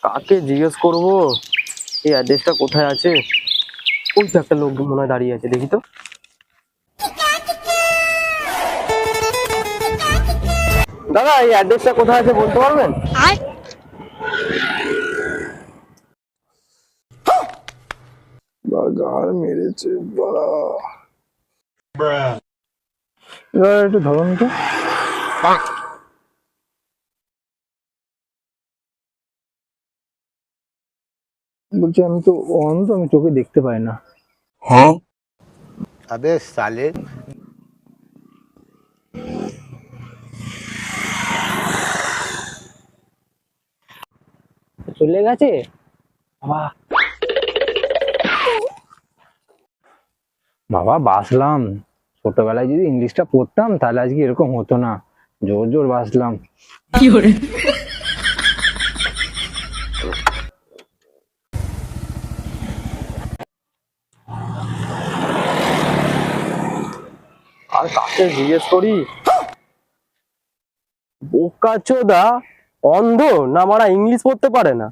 কাকে জিজ্ঞেস করবো? এই অ্যাড্রেসটা কোথায় আছে? ওই তো একটা লোক মনে হয় দাঁড়িয়ে আছে, দেখি তো। দাদা, এই অ্যাড্রেসটা কোথায় আছে বলতে পারবেন? বাগার মেরেছে বাড়া। এবার একটু ধরুন তো। বলছি আমি তো অন্ধ, আমি চোখে দেখতে পাই না। अबे साले। চলে গেছে বাবা। বাবা বাসলাম, ছোটবেলায় যদি ইংলিশটা পড়তাম তাহলে আজকে এরকম হতো না। জোর জোর বাসলাম। আর কাকে জিজ্ঞেস করি? বোকাচোদা, অন্ধ না মারা ইংলিশ পড়তে পারে না।